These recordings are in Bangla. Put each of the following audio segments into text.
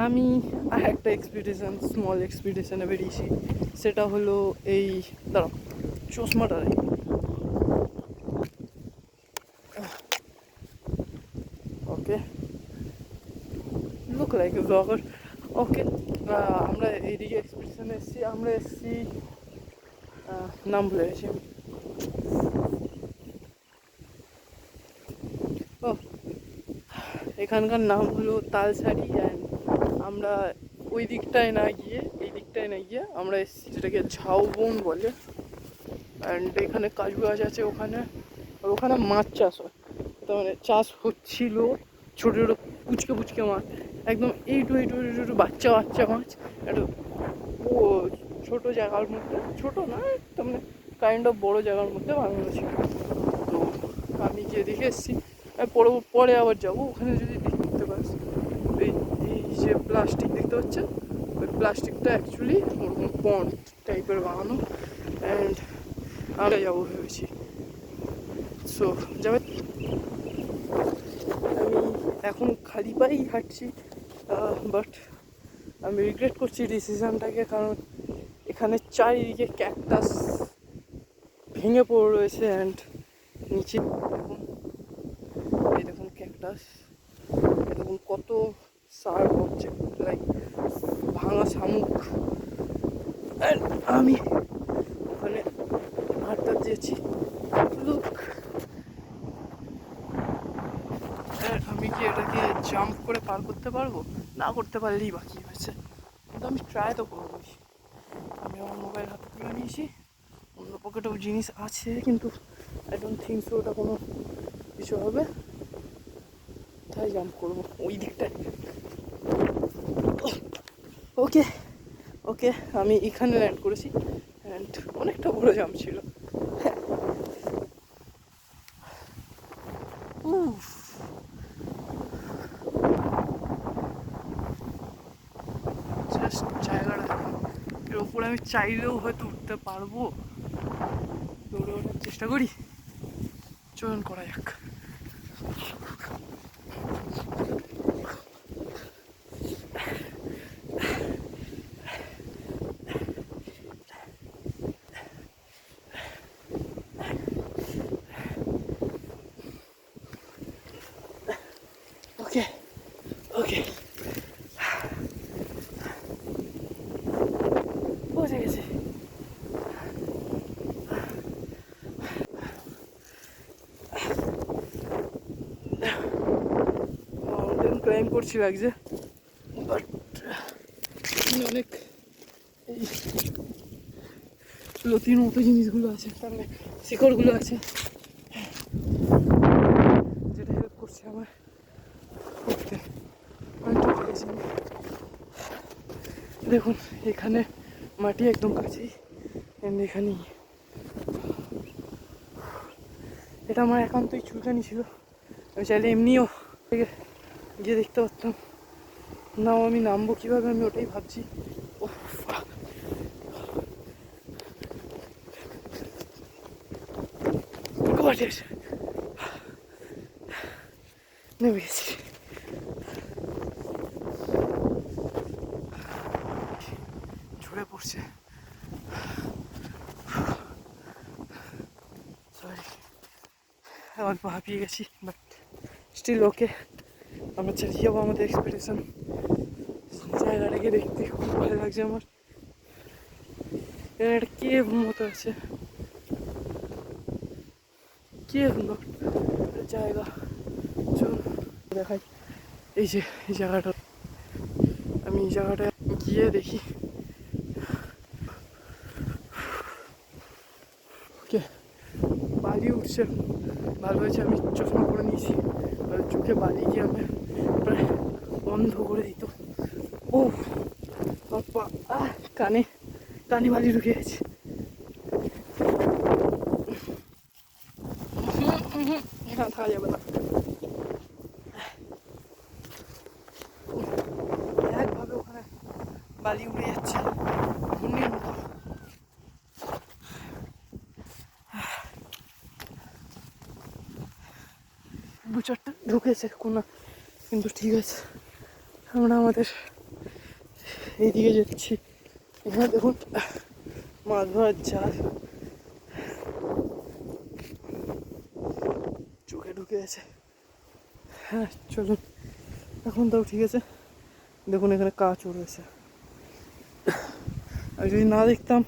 আমি আর একটা এক্সপিডিশন, স্মল এক্সপিডিশনে বেরিয়েছি। সেটা হলো এই, দাঁড়াও চশমাটা রেখে। ওকে, লুক লাইক এ ব্লগার। ওকে, আমরা এইদিকে এক্সপিডিশনে এসেছি। আমরা এসেছি, নাম ভুলে গেছি আমি। ও, এখানকার নাম হলো তালসারি। অ্যান্ড আমরা ওই দিকটায় না গিয়ে, এই দিকটায় না গিয়ে আমরা এসেছি যেটাকে ঝাউবন বলে। অ্যান্ড এখানে কাজু গাছ আছে ওখানে, আর ওখানে মাছ চাষ হয়। তার মানে চাষ হচ্ছিল ছোটো ছোটো পুচকে পুচকে মাছ, একদম এইটু এইটু এইটু বাচ্চা বাচ্চা মাছ। একটু ও ছোটো জায়গার মধ্যে, ছোটো না তার মানে কাইন্ড অফ বড়ো জায়গার মধ্যে বানানো ছিল। তো আমি গিয়ে দেখে এসেছি। পরে পরে আবার যাবো ওখানে, যদি দেখতে পাস এই এই যে প্লাস্টিক দেখতে পাচ্ছেন, ওই প্লাস্টিকটা অ্যাকচুয়ালি ওরকম পন্ড টাইপের বানানো। অ্যান্ড আমরা যাবো ভেবেছি। সো যাবে। আমি এখন খালি পায়েই হাঁটছি, বাট আমি রিগ্রেট করছি ডিসিশানটাকে, কারণ এখানে চারিদিকে ক্যাকটাস ভেঙে পড়ে রয়েছে। অ্যান্ড নিচে দেখুন, এই দেখুন ক্যাকটাস, দেখুন কত সার হচ্ছে, লাইক ভাঙা শামুক। অ্যান্ড আমি ওখানে হাঁটতে দিয়েছি। লুক, আমি কি এটাকে জাম্প করে পার করতে পারবো? না করতে পারলেই বাকি হয়েছে, কিন্তু আমি ট্রাই তো করবোই। আমি আমার মোবাইল হাতে তুলে নিয়েছি, অন্য পকেটেও জিনিস আছে, কিন্তু আই ডোন্ট থিঙ্ক সো ওটা কোনো কিছু হবে, তাই জাম্প করবো ওই দিকটায়। ওকে ওকে, আমি এখানে ল্যান্ড করেছি। অ্যান্ড অনেকটা বড় জাম্প ছিল। জাস্ট জায়গাটা দেখুন, এর ওপরে আমি চাইলেও হয়তো উঠতে পারবো। দৌড়ে ওঠার চেষ্টা করি, চয়ন করা যাক। ওকে ওকে, পৌঁছে গেছি। মাউন্টেন ক্লাইম্ব করছি লাগছে, বাট অনেক এই লতির মতো জিনিসগুলো আছে, তার মানে শিকড়গুলো আছে, যেটা হেল্প করছে আমার উঠতে। দেখুন এখানে মাটি একদম কাছেই, এখানেই। এটা আমার একান্তই চুলকানি ছিল, আমি চাইলে এমনিও গিয়ে দেখতে পারতাম। নাও আমি নামবো কীভাবে, আমি ওটাই ভাবছি। ও নেমে গেছি। ঝরে পড়ছে, সরি অল্প হাঁপিয়ে গেছি, বাট স্টিল ওকে। আমরা চালিয়ে যাবো আমাদের এক্সপেকটেশন। জায়গাটাকে দেখতে খুব ভালো লাগছে আমার। এখানে একটা কেভ মতো আছে, কেভ নট জায়গা। চল দেখাই এই যে এই জায়গাটা। আমি এই জায়গাটায় গিয়ে দেখি। ওকে, বালি উঠছে, ভালো হয়েছে আমি চশমা পরে নিয়েছি, চোখে বালি গিয়ে আমি প্রায় বন্ধ করে দিত। ও বাবা, কানে কানে বালি ঢুকে গেছে। এখানে থাকা যাবে না, একভাবে ওখানে বালি উড়ে যাচ্ছে ঘূর্ণির মতো। দু চারটা ঢুকেছে কোনো, কিন্তু ঠিক আছে, আমরা আমাদের এইদিকে যাচ্ছি। এখানে দেখুন মাছ ধরার জাল, চোখে ঢুকে আছে। হ্যাঁ চলুন, এখন তাও ঠিক আছে। দেখুন এখানে কাঁচও রয়েছে। আমি যদি না দেখতাম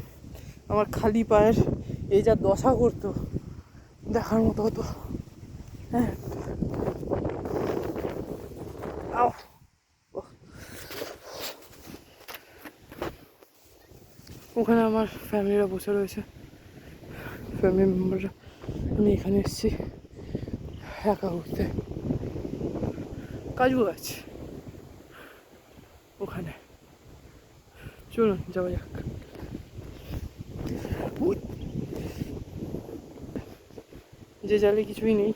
আমার খালি পায়ের এই যা দশা করতো, দেখার মতো হতো। হ্যাঁ আও, ওখানে আমার ফ্যামিলিরা বসে রয়েছে, ফ্যামিলি মেম্বাররা। আমি এখানে এসেছি একা ঘুরতে। কাজু গাছ ওখানে, চলুন যাওয়া যাক। যে জালে কিছুই নেই।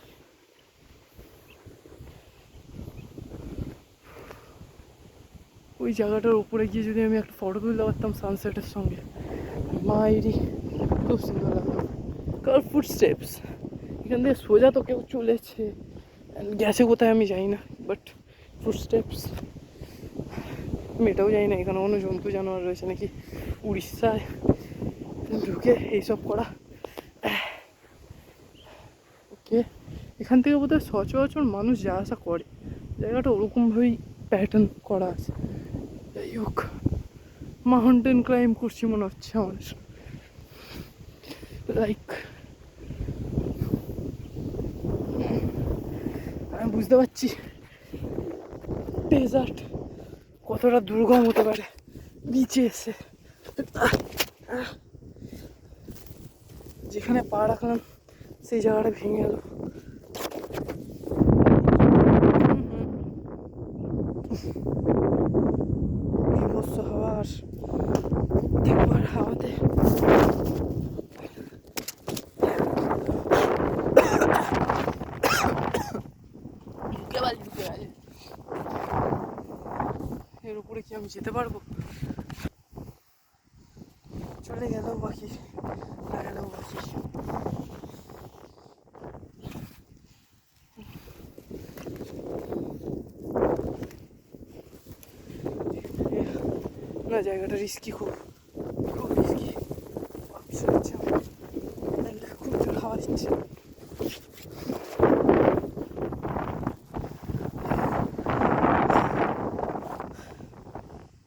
ওই জায়গাটার উপরে গিয়ে যদি আমি একটা ফটো তুলতে পারতাম সানসেটের সঙ্গে, মাইরি খুব সুন্দর লাগতো। কার ফুট স্টেপস, এখান থেকে সোজা তো কেউ চলেছে, গেছে কোথায় আমি জানি না, বাট ফুট স্টেপস। আমি এটাও জানি না এখানে কোনো জন্তু জানোয়ার রয়েছে নাকি উড়িষ্যায় ঢুকে এইসব করা। ওকে, এখান থেকে বোধহয় সচরাচর মানুষ যা আসা করে, জায়গাটা ওরকমভাবেই প্যাটার্ন করা আছে। যাই হোক, মাউন্টেন ক্লাইম্ব করছি মনে হচ্ছে আমার, লাইক আমি বুঝতে পারছি ডেজার্ট কতটা দুর্গম হতে পারে নিচে এসে। যেখানে পা রাখলাম সেই জায়গাটা ভেঙে গেল। বিভৎস হাওয়ার প্রত্যেকবার হাওয়াতে এর উপরে কি আমি যেতে পারবো? চলে গেল বাকি, না গেলেও বাকি। না জায়গাটা রিস্কি, খুব খুব রিস্কি। খুব জোর হাওয়া দিচ্ছে।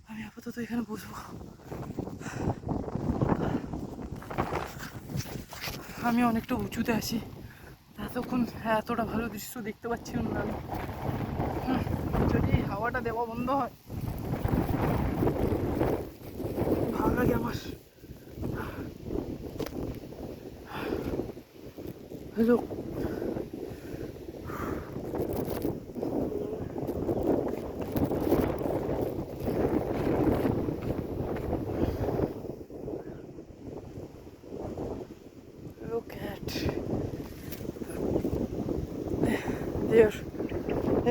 আমি আপাতত এখানে বসবো। আমি অনেকটা উঁচুতে আছি, এতক্ষণ এতটা ভালো দৃশ্য দেখতে পাচ্ছিলাম না আমি। যদি হাওয়াটা দেওয়া বন্ধ হয় ভালো লাগে আমার। Hello, look at, they're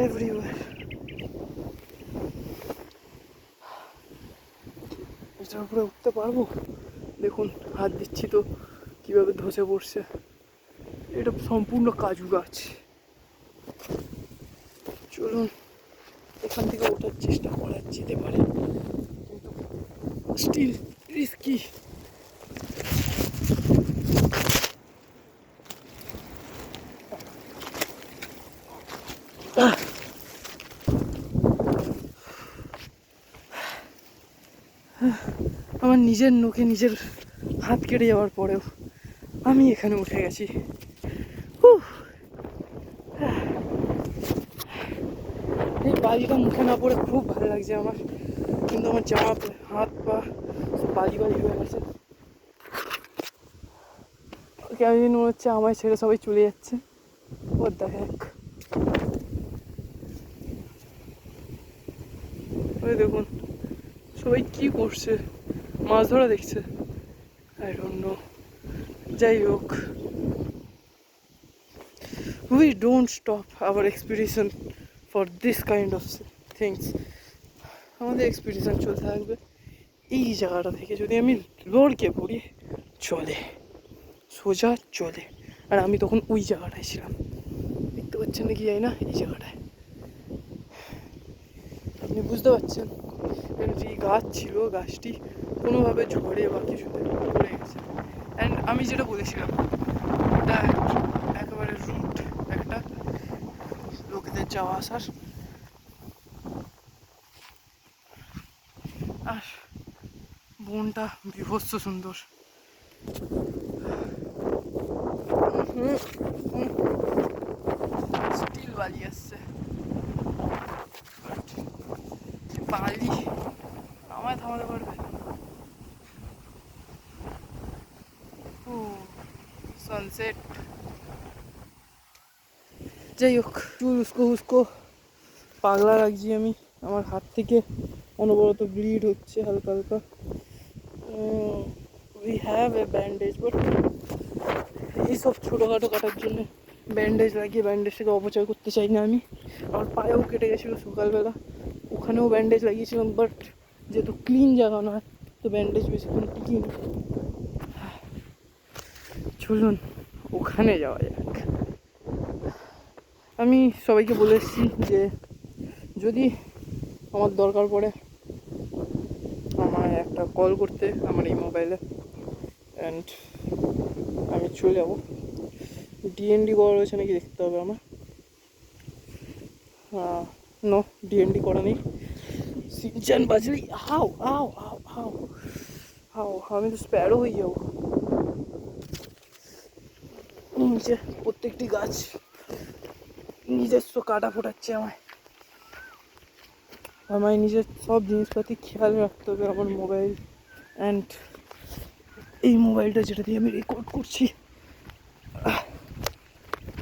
everywhere. এটার উপরে উঠতে পারবো? দেখুন হাত দিচ্ছি তো কিভাবে ধসে পড়ছে। এটা সম্পূর্ণ কাজু গাছ। চলুন এখান থেকে ওঠার চেষ্টা করা যেতে পারে, কিন্তু স্টিল রিস্কি। আমার নিজের নখে নিজের হাত কেটে যাওয়ার পরেও আমি এখানে উঠে গেছি। এই বালিটা মুখে না পড়ে খুব ভালো লাগছে আমার, কিন্তু আমার জামা হাত পা বালি বালি হয়ে গেছে। কেমন মনে হচ্ছে আমায় ছেড়ে সবাই চলে যাচ্ছে। ওর দেখ, ওই দেখুন সবাই কি করছে, মাছ ধরা দেখছে, আই ডোন্ট নো। যাই হোক, we don't stop our expedition for this kind of things. আমাদের এক্সপিডিশন চলতে থাকবে এই জায়গাটা থেকে। যদি আমি লড়কে পড়ি চলে, সোজা চলে। আর আমি তখন ওই জায়গাটায় ছিলাম, দেখতে পাচ্ছেন নাকি জানি না, এই জায়গাটায়। আপনি বুঝতে পারছেন যে গাছ ছিল গাছটি কোনোভাবে ঝড়ে বা কিছুতে পড়ে গেছে। অ্যান্ড আমি যেটা বলেছিলাম এটা একেবারে রুট একটা লোকেদের যাওয়া আসার। আর বনটা বিভৎস সুন্দর। স্টিল বালি আসছে, বালি আমায় থামাতে পারবে? ও সানসেট। যাই হোক, উস্কো উস্কো পাগলা লাগছি আমি। আমার হাত থেকে অনবরত ব্লিড হচ্ছে হালকা হালকা। We have a bandage, but এইসব ছোটোখাটো কাটার জন্য ব্যান্ডেজ লাগিয়ে ব্যান্ডেজটাকে অপচয় করতে চাই না আমি। আমার পায়েও কেটে গেছিলো সকালবেলা, ওখানেও ব্যান্ডেজ লাগিয়েছিলাম, বাট যেহেতু ক্লিন জায়গা নয় তো ব্যান্ডেজ বেশিক্ষণ টিকিয়ে না। চলুন ওখানে যাওয়া যাক। আমি সবাইকে বলে এসেছি যে যদি আমার দরকার পড়ে আমায় একটা কল করতে আমার এই মোবাইলে, অ্যান্ড আমি চলে যাবো। ডিএনডি করা রয়েছে নাকি দেখতে হবে আমার। নো, ডিএনডি করা নেই। সিনচান বাজলেই হাও হাও হাও হাও হাও, আমি তো স্প্যারো হয়ে যাবো। নিচে প্রত্যেকটি গাছ নিজস্ব কাটা ফোটাচ্ছে আমায় নিজের সব জিনিসপাতি খেয়াল রাখতে হবে। আমার মোবাইল অ্যান্ড এই মোবাইলটা যেটা দিয়ে আমি রেকর্ড করছি।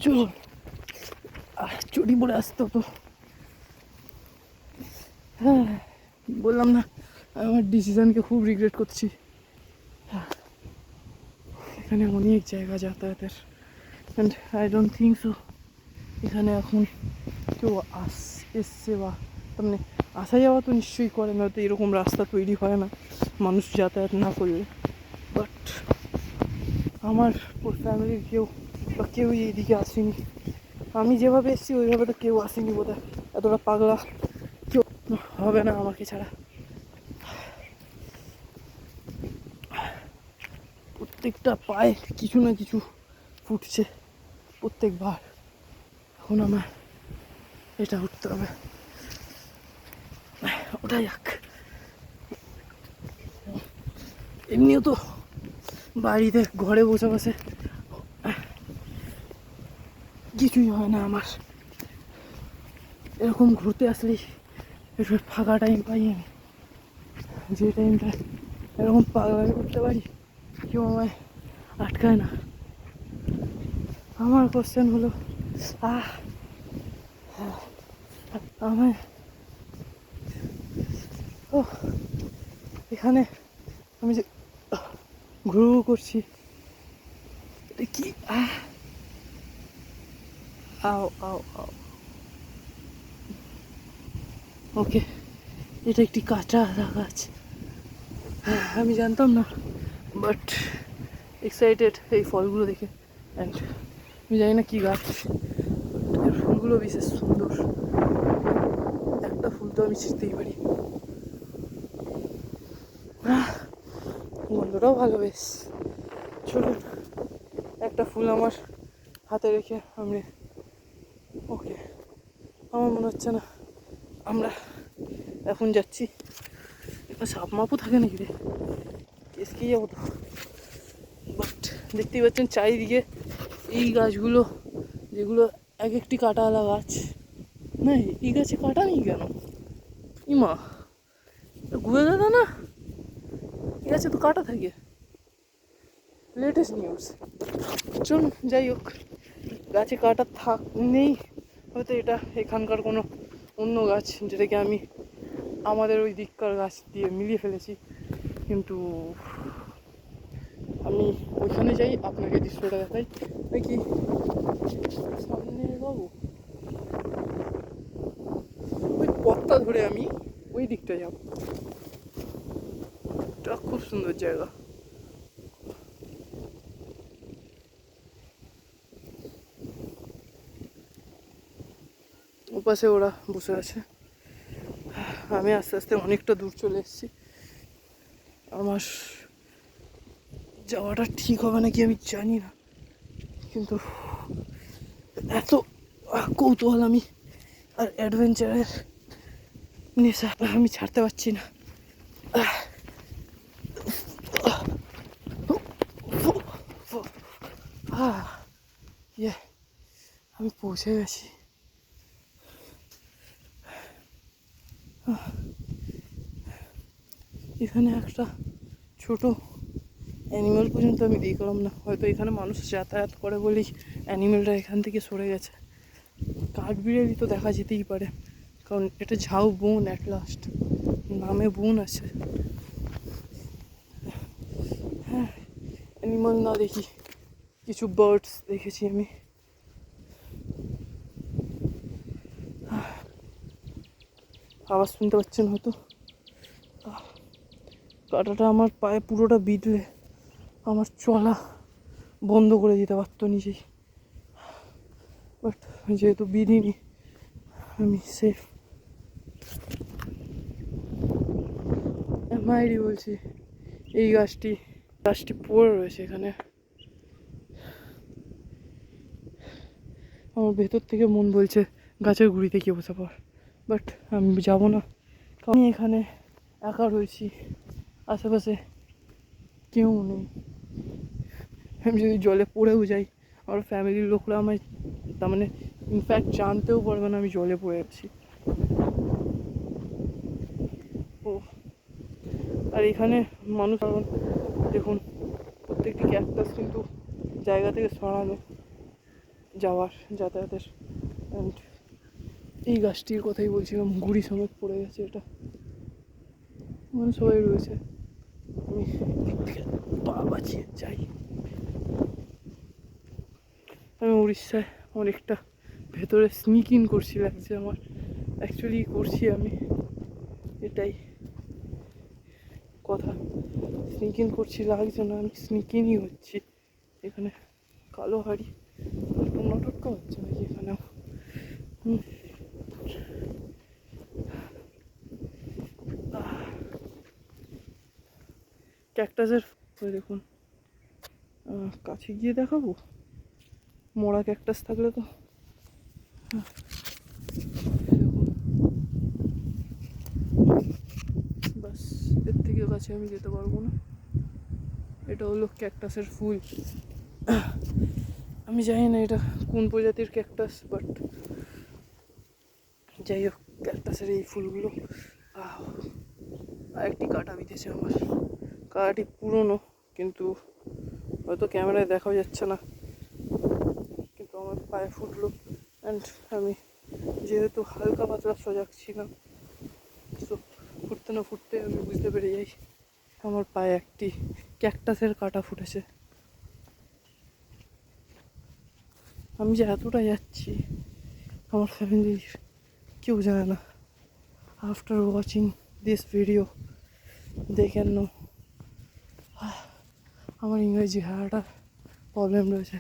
চলুন, চটি পড়ে আসতে হতো। হ্যাঁ, বললাম না আমার ডিসিশনকে খুব রিগ্রেট করছি। এখানে অনেক জায়গা যাতায়াতের, and I don't think so এখানে এখন কেউ এসছে বা মানে আসা যাওয়া তো নিশ্চয়ই করে, নয়তো এরকম রাস্তা তৈরি হয় না মানুষ যাতায়াত না করলে। বাট আমার ফ্যামিলির কেউ বা কেউই এইদিকে আসেনি। আমি যেভাবে এসেছি ওইভাবে তো কেউ আসেনি বোধহয়। এতটা পাগলা কেউ হবে না আমাকে ছাড়া। প্রত্যেকটা পায়ে কিছু না কিছু ফুটছে প্রত্যেকবার। এখন আমার এটা উঠতে হবে, ওটাই যাক। এমনিও তো বাড়িতে ঘরে বসে বসে কিছুই হয় না আমার, এরকম ঘুরতে আসলেই একটু ফাঁকা টাইম পাই আমি। যে টাইমটা এরকম পাগলামি করতে পারি কেউ আমায় আটকায় না। আমার কোশ্চেন হলো আমায় ও এখানে আমি যে ঘুরু করছি এটা কি? আও আও আও, ওকে, এটা একটি কাঁচা আদা গাছ। আমি জানতাম না, বাট এক্সাইটেড এই ফলগুলো দেখে। অ্যান্ড আমি জানি না কী গাছ, এর ফুলগুলো বিশেষ সুন্দর। একটা ফুল তো আমি ছিঁড়তেই পারি। গন্ধটাও ভালো বেশ। চলুন একটা ফুল আমার হাতে রেখে আমি ওকে, আমার মনে হচ্ছে না আমরা এখন যাচ্ছি। সাপ মাপও থাকে নাকি রে, কেসকেই যাবো তো। বাট দেখতেই পাচ্ছেন চারিদিকে এই গাছগুলো, যেগুলো এক একটি কাঁটাওয়ালা গাছ। না এই গাছে কাটা নেই কেন? ইমা, ঘুরে দাদা না, এই গাছে তো কাটা থাকে। Latest news. চলুন যাই হোক, গাছে কাটা নেই হয়তো, এটা এখানকার কোনো অন্য গাছ যেটাকে আমি আমাদের ওই দিককার গাছ দিয়ে মিলিয়ে ফেলেছি। কিন্তু আমি ওইখানে যাই, আপনাকে দৃশ্যটা দেখাই নাকি সামনে বাবু। ওই পথটা ধরে আমি ওই দিকটা যাব, এটা খুব সুন্দর জায়গা। ওপাশে ওরা বসে আছে। আমি আস্তে আস্তে অনেকটা দূর চলে এসেছি। আমার যাওয়াটা ঠিক হবে নাকি আমি জানি না, কিন্তু এত কৌতূহল আমি আর অ্যাডভেঞ্চারের নেশা আমি ছাড়তে পারছি না। আমি পৌঁছে গেছি। এখানে একটা ছোট অ্যানিমেল পর্যন্ত আমি দেখলাম না। হয়তো এখানে মানুষ যাতায়াত করে বলেই অ্যানিমেলটা এখান থেকে সরে গেছে। কাঠবিড়ালি তো দেখা যেতেই পারে, কারণ এটা ঝাউ বন, অ্যাট লাস্ট নামে বন আছে। হ্যাঁ, অ্যানিমাল না দেখি কিছু বার্ডস দেখেছি আমি। আওয়াজ শুনতে পাচ্ছেন হয়তো, কাঁটাটা আমার পায়ে পুরোটা বিঁধলে আমার চলা বন্ধ করে দিতে পারতো নিজেই, বাট যেহেতু বিধিনি আমি সেফ। মায়েরই বলছি, এই গাছটি পড়ে রয়েছে এখানে। আমার ভেতর থেকে মন বলছে গাছের গুঁড়িতে গিয়ে বসে পড়, বাট আমি যাবো না। আমি এখানে একা রয়েছি, আশেপাশে কেউ নেই। আমি যদি জলে পড়েও যাই, আমার ফ্যামিলির লোকরা আমায় তার মানে ইনফ্যাক্ট জানতেও পারবে না আমি জলে পড়ে আছি। ও আর এখানে মানুষ, কারণ দেখুন প্রত্যেকটি ক্যাকটাস কিন্তু জায়গা থেকে সরানো যাওয়ার যাতায়াতের। অ্যান্ড এই গাছটির কথাই বলছিলাম, গুড়ি সমেত পড়ে গেছে এটা। মানে সবাই রয়েছে, আমি দিক থেকে পা বাঁচিয়ে যাই। আমি উড়িষ্যায় অনেকটা ভেতরে স্নিক ইন করছি লাগছে আমার, অ্যাকচুয়ালি করছি আমি, এটাই কথা। স্নিক ইন করছি লাগছে না, আমি স্নিক ইনই হচ্ছি। এখানে কালো হাড়ি নাটকটা হচ্ছে নাকি এখানেও? ক্যাকটাসের দেখুন, কাছে গিয়ে দেখাবো মরা ক্যাকটাস থাকলে তো। দেখুন বাস, এর থেকে কাছে আমি যেতে পারবো না। এটা হলো ক্যাকটাসের ফুল। আমি জানি না এটা কোন প্রজাতির ক্যাকটাস, বাট যাই হোক ক্যাকটাসের এই ফুলগুলো। আরেকটি কাঁটা বিঁধেছে আমার, কাঁটাটি পুরনো কিন্তু হয়তো ক্যামেরায় দেখাও যাচ্ছে না, কিন্তু আমার পায়ে ফুটলো। অ্যান্ড আমি যেহেতু হালকা পাতলা সজাগ ছিলাম, তো ফুটতে না ফুটতে আমি বুঝতে পেরে যাই আমার পায়ে একটি ক্যাকটাসের কাঁটা ফুটেছে। আমি যে এতটা যাচ্ছি আমার ফ্যামিলির কেউ জানে না। After watching this video they can know আমার ইংরেজি হারাটা প্রবলেম রয়েছে।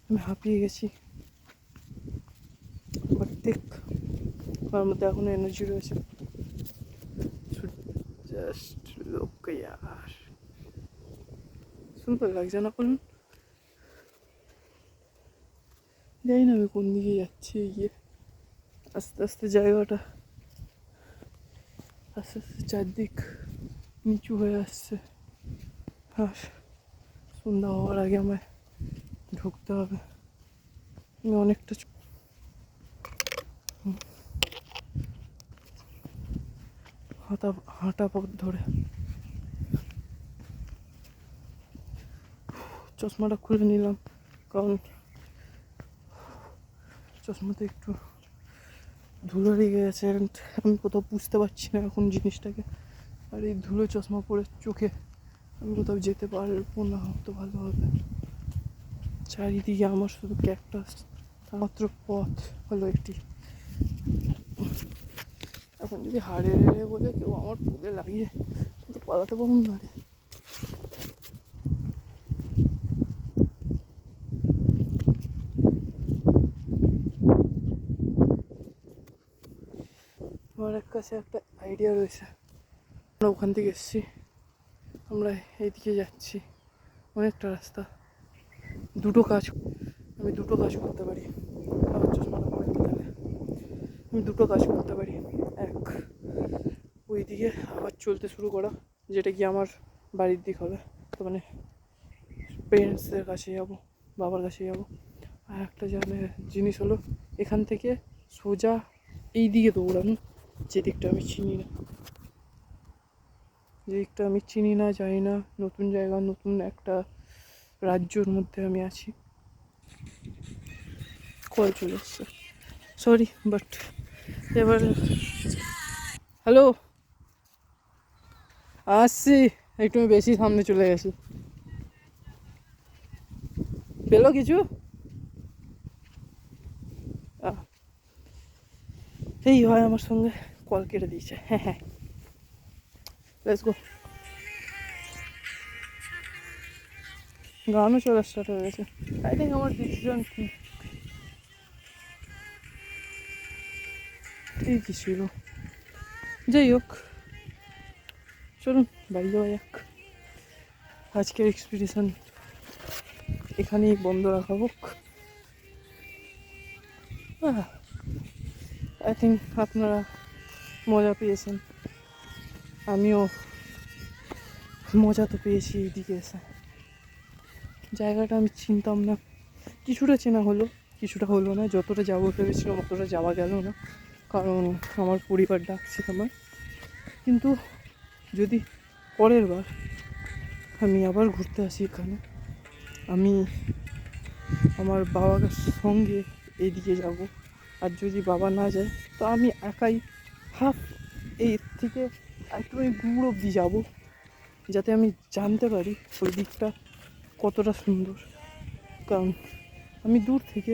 আমি হাঁপিয়ে গেছি, বাট দেখ আমার মধ্যে এখনো এনার্জি রয়েছে। জাস্ট লোক ইয়ার, সুন্দর লাগছে না বলুন? জানি না আমি কোন দিকে যাচ্ছি, গিয়ে আস্তে আস্তে জায়গাটা আস্তে আস্তে চারদিক নিচু হয়ে আসছে, আর সন্ধ্যা হওয়ার আগে আমায় ঢুকতে হবে। আমি অনেকটা হাঁটা পথ ধরে। চশমাটা খুলে নিলাম, কারণ চশমাতে একটু ধুলো লেগে গেছে, আমি কোথাও বুঝতে পারছি না এখন জিনিসটাকে। আর এই ধুলো চশমা পরে চোখে আমি কোথাও যেতে পারবো না তো ভালো হবে। চারিদিকে আমার শুধু ক্যাকটাস, মাত্র পথ হলো একটি। এখন যদি হাড়ে বলে কেউ আমার পুলে লাগিয়ে তো পালাতে পারুন না রে। আমার কাছে একটা আইডিয়া রয়েছে। আমরা ওখান থেকে এসেছি, আমরা এইদিকে যাচ্ছি, অনেকটা রাস্তা। আমি দুটো কাজ করতে পারি। আমার চশমাটা পরে তাহলে আমি দুটো কাজ করতে পারি। এক, ওইদিকে আবার চলতে শুরু করা, যেটা কি আমার বাড়ির দিক হবে, তো মানে পেরেন্টসদের কাছে যাবো, বাবার কাছে যাবো। আর একটা জিনিস হলো এখান থেকে সোজা এই দিকে দৌড়ানো, যে দিকটা আমি চিনি না, জানি না, নতুন জায়গা, নতুন একটা রাজ্যর মধ্যে আমি আছি। কল চলে এসছে, সরি, বাট এবার হ্যালো, আসছি, একটু বেশি সামনে চলে গেছি। পেলো কিছু? এই হয় আমার সঙ্গে, কল কেটে দিয়েছে। হ্যাঁ, লেটস গো। গানও চলা স্টার্ট হয়ে গেছে। আই থিঙ্ক আমার ডিসিশন ঠিকই ছিল। যাই হোক, চলুন বাড়ি যাওয়া যাক। আজকের এক্সপিডিশন এখানেই বন্ধ রাখা হোক। আই থিঙ্ক আপনারা মজা পেয়েছেন, আমিও মজা তো পেয়েছি এইদিকে এসে। জায়গাটা আমি চিনতাম না, কিছুটা চেনা হলো, কিছুটা হলো না। যতটা যাবো ভেবেছিলাম অতটা যাওয়া গেল না, কারণ আমার পরিবার ডাকছে আমার। কিন্তু যদি পরের বার আমি আবার ঘুরতে আসি এখানে, আমি আমার বাবার সঙ্গে এইদিকে যাব। আর যদি বাবা না যায়, তো আমি একাই হাফ এই থেকে একটুখানি দূর অবধি যাবো, যাতে আমি জানতে পারি ওই দিকটা কতটা সুন্দর। কারণ আমি দূর থেকে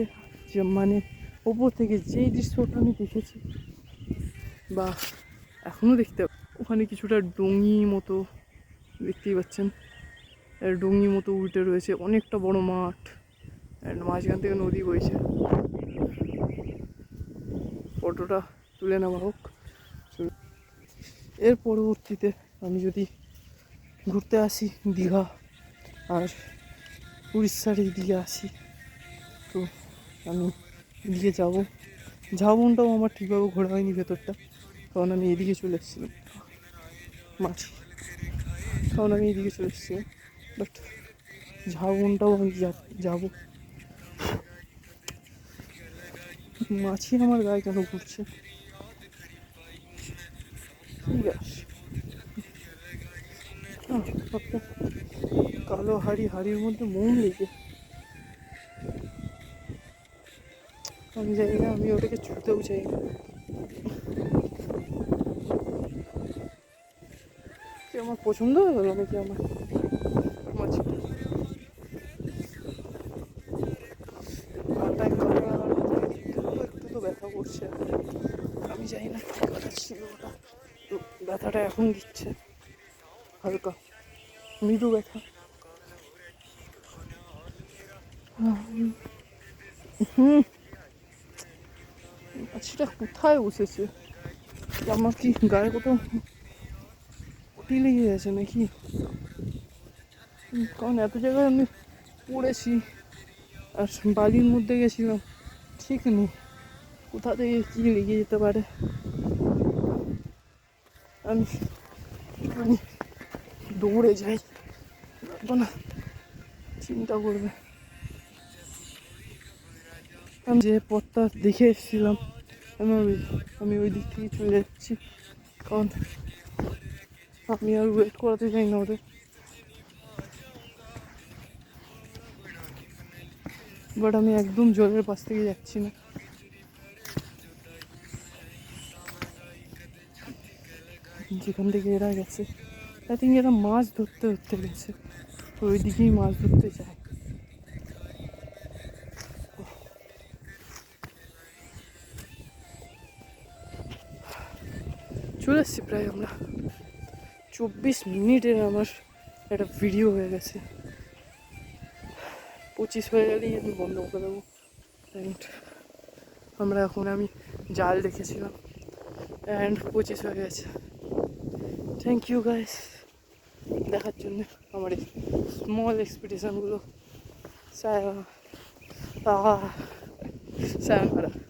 যে মানে ওপর থেকে যেই দৃশ্যটা আমি দেখেছি বা এখনও দেখতে, ওখানে কিছুটা ডুঙি মতো দেখতেই পাচ্ছেন, ডুঙি মতো উল্টে রয়েছে, অনেকটা বড় মাঠ, অ্যান্ড মাঝখান থেকে নদী বইছে। ফটোটা তুলে নেওয়া হোক। এর পরবর্তীতে আমি যদি ঘুরতে আসি দীঘা আর উড়িষ্যার এই দিকে আসি, তো আমি এদিকে যাবো। ঝাউবনটাও আমার ঠিকভাবে ঘোরা হয়নি ভেতরটা, কারণ আমি এদিকে চলে এসেছিলাম বাট ঝাউবনটাও আমি যাবো। মাছি আমার গায়ে কেন ঘুরছে? ঠিক আছে, কালো হাড়ির মধ্যে মন লেগে, আমি জানি না, আমি ওটাকে ছুতেও চাই না। আমার পছন্দ হয়ে গেল নাকি আমার মাছটা? কাঁটায় কাটা একটু তো ব্যথা করছে, আমি জানি না কি কাটা ছিল ওটা, তো ব্যথাটা এখন দিচ্ছে, হালকা মৃদু ব্যথা। মাছিটা কোথায় বসেছে? আমার কি গায়ে কোথাও উঠি লেগে গেছে নাকি? কারণ এত জায়গায় আমি পড়েছি আর বালির মধ্যে গেছিলাম, ঠিক নেই কোথা থেকে কী লেগে যেতে পারে। আমি একটুখানি দৌড়ে যাই, না চিন্তা করবে। আমি যে পথটা দেখে এসেছিলাম, আমি ওই দিক থেকে চলে যাচ্ছি, কারণ আমি আর ওয়েট করাতে চাই না ওদের। বাট আমি একদম জলের পাশ থেকে যাচ্ছি না, যেখান থেকে এরা গেছে। আই থিঙ্ক এরা মাছ ধরতে গেছে, তো ওই দিকেই মাছ ধরতে যায়। চলে এসছি প্রায় আমরা, 24 মিনিটের আমার একটা ভিডিও হয়ে গেছে। 25 হয়ে গেলেই আমি বন্ধ করে দেবো। অ্যান্ড আমি জাল দেখেছিলাম, অ্যান্ড 25 হয়ে গেছে। থ্যাংক ইউ গাইস দেখার জন্য আমার এই স্মল এক্সপিডিশনগুলো। সায়নহারা।